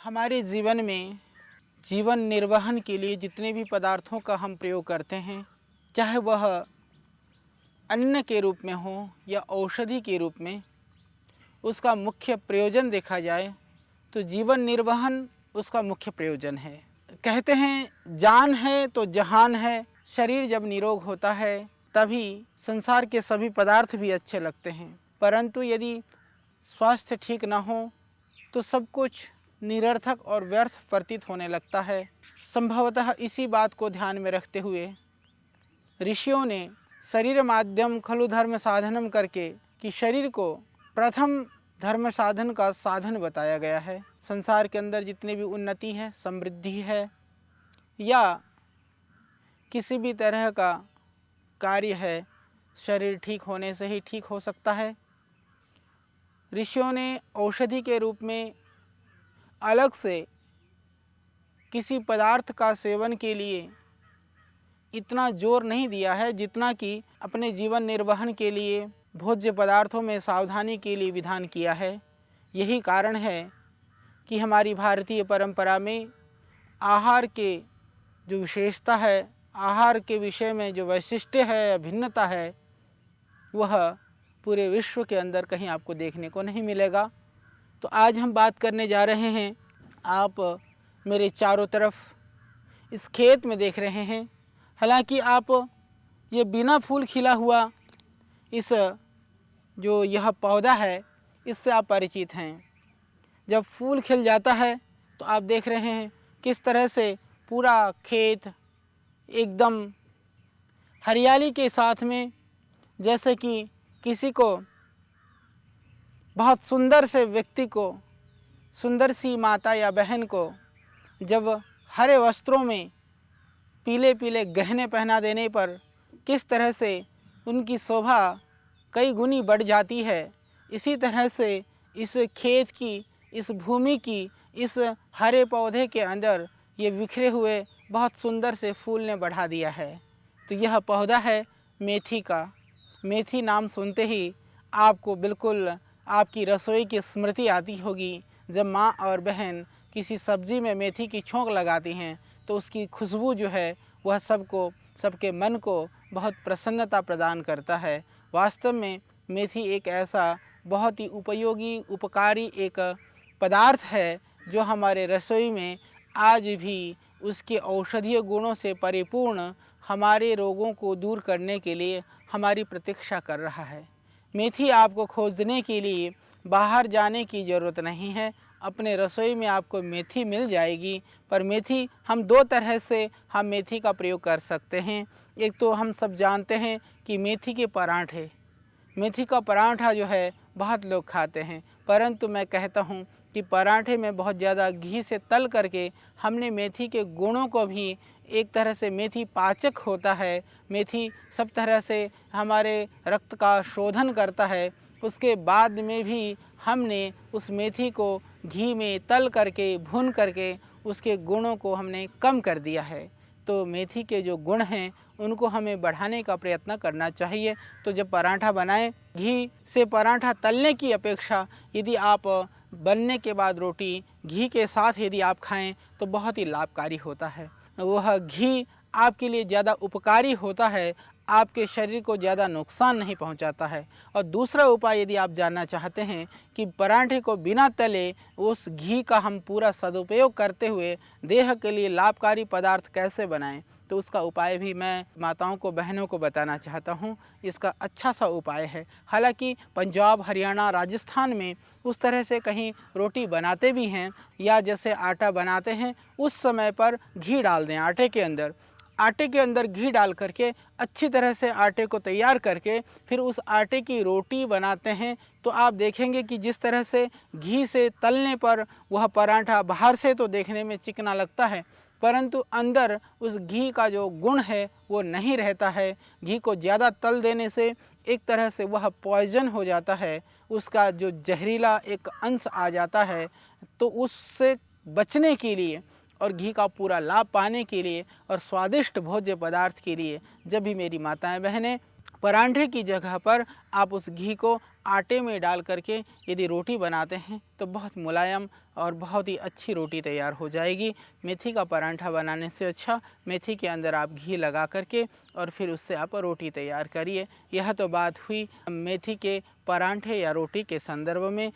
हमारे जीवन में जीवन निर्वहन के लिए जितने भी पदार्थों का हम प्रयोग करते हैं, चाहे वह अन्न के रूप में हो या औषधि के रूप में, उसका मुख्य प्रयोजन देखा जाए तो जीवन निर्वहन उसका मुख्य प्रयोजन है। कहते हैं जान है तो जहान है। शरीर जब निरोग होता है तभी संसार के सभी पदार्थ भी अच्छे लगते हैं, परंतु यदि स्वास्थ्य ठीक न हो तो सब कुछ निरर्थक और व्यर्थ प्रतीत होने लगता है। संभवतः इसी बात को ध्यान में रखते हुए ऋषियों ने शरीर माध्यम खलु धर्म साधनम करके कि शरीर को प्रथम धर्म साधन का साधन बताया गया है। संसार के अंदर जितनी भी उन्नति है, समृद्धि है या किसी भी तरह का कार्य है, शरीर ठीक होने से ही ठीक हो सकता है। ऋषियों ने औषधि के रूप में अलग से किसी पदार्थ का सेवन के लिए इतना जोर नहीं दिया है जितना कि अपने जीवन निर्वहन के लिए भोज्य पदार्थों में सावधानी के लिए विधान किया है। यही कारण है कि हमारी भारतीय परंपरा में आहार के जो विशेषता है, आहार के विषय में जो वैशिष्ट्य है, भिन्नता है, वह पूरे विश्व के अंदर कहीं आपको देखने को नहीं मिलेगा। तो आज हम बात करने जा रहे हैं, आप मेरे चारों तरफ इस खेत में देख रहे हैं। हालांकि आप ये बिना फूल खिला हुआ इस जो यह पौधा है, इससे आप परिचित हैं। जब फूल खिल जाता है तो आप देख रहे हैं किस तरह से पूरा खेत एकदम हरियाली के साथ में, जैसे कि किसी को बहुत सुंदर से व्यक्ति को, सुंदर सी माता या बहन को जब हरे वस्त्रों में पीले पीले गहने पहना देने पर किस तरह से उनकी शोभा कई गुनी बढ़ जाती है, इसी तरह से इस खेत की, इस भूमि की, इस हरे पौधे के अंदर ये बिखरे हुए बहुत सुंदर से फूल ने बढ़ा दिया है। तो यह पौधा है मेथी का। मेथी नाम सुनते ही आपको बिल्कुल आपकी रसोई की स्मृति आती होगी। जब माँ और बहन किसी सब्ज़ी में मेथी की छोंक लगाती हैं तो उसकी खुशबू जो है वह सबके मन को बहुत प्रसन्नता प्रदान करता है। वास्तव में मेथी एक ऐसा बहुत ही उपयोगी, उपकारी एक पदार्थ है जो हमारे रसोई में आज भी उसके औषधीय गुणों से परिपूर्ण हमारे रोगों को दूर करने के लिए हमारी प्रतीक्षा कर रहा है। मेथी आपको खोजने के लिए बाहर जाने की ज़रूरत नहीं है, अपने रसोई में आपको मेथी मिल जाएगी। पर मेथी हम दो तरह से हम मेथी का प्रयोग कर सकते हैं। एक तो हम सब जानते हैं कि मेथी के पराठे, मेथी का पराठा जो है बहुत लोग खाते हैं, परंतु मैं कहता हूँ कि पराठे में बहुत ज़्यादा घी से तल करके हमने मेथी के गुणों को भी, एक तरह से मेथी पाचक होता है, मेथी सब तरह से हमारे रक्त का शोधन करता है, उसके बाद में भी हमने उस मेथी को घी में तल करके, भून करके उसके गुणों को हमने कम कर दिया है। तो मेथी के जो गुण हैं उनको हमें बढ़ाने का प्रयत्न करना चाहिए। तो जब पराठा बनाएं, घी से पराठा तलने की अपेक्षा यदि आप बनने के बाद रोटी घी के साथ यदि आप खाएं तो बहुत ही लाभकारी होता है। वह घी आपके लिए ज़्यादा उपकारी होता है, आपके शरीर को ज़्यादा नुकसान नहीं पहुंचाता है। और दूसरा उपाय यदि आप जानना चाहते हैं कि पराठे को बिना तले उस घी का हम पूरा सदुपयोग करते हुए देह के लिए लाभकारी पदार्थ कैसे बनाएं, तो उसका उपाय भी मैं माताओं को, बहनों को बताना चाहता हूं। इसका अच्छा सा उपाय है। हालांकि पंजाब, हरियाणा, राजस्थान में उस तरह से कहीं रोटी बनाते भी हैं या जैसे आटा बनाते हैं उस समय पर घी डाल दें आटे के अंदर। आटे के अंदर घी डाल करके अच्छी तरह से आटे को तैयार करके फिर उस आटे की रोटी बनाते हैं तो आप देखेंगे कि जिस तरह से घी से तलने पर वह पराठा बाहर से तो देखने में चिकना लगता है, परंतु अंदर उस घी का जो गुण है वो नहीं रहता है। घी को ज़्यादा तल देने से एक तरह से वह पॉइजन हो जाता है, उसका जो जहरीला एक अंश आ जाता है। तो उससे बचने के लिए और घी का पूरा लाभ पाने के लिए और स्वादिष्ट भोज्य पदार्थ के लिए जब भी मेरी माताएं बहनें पराठे की जगह पर आप उस घी को आटे में डाल करके यदि रोटी बनाते हैं तो बहुत मुलायम और बहुत ही अच्छी रोटी तैयार हो जाएगी। मेथी का परांठा बनाने से अच्छा मेथी के अंदर आप घी लगा करके और फिर उससे आप रोटी तैयार करिए। यह तो बात हुई मेथी के परांठे या रोटी के संदर्भ में।